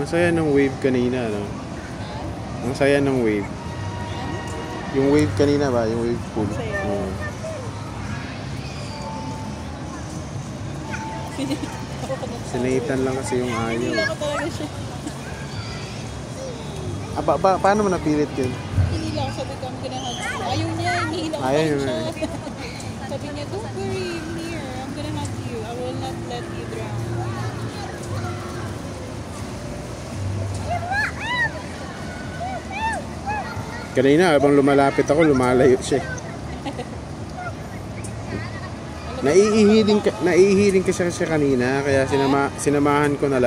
Ang saya ng wave kanina, no? Ang saya ng wave. Yung wave kanina ba? Yung wave pool. Oo. Sinaitan lang kasi yung ayaw. Hindi ako talaga siya. Paano mo napilit yun? Hindi lang, sabi ko, I'm gonna hug you. Ayaw niya, hinihila ko Ayaw siya. niya. Sabi niya, don't worry, I'm here. I'm gonna hug you. I will not let you drown. Kanina, habang lumalapit ako, lumalayo siya. Naiihiling kasi siya kanina, kaya sinamahan ko na lang.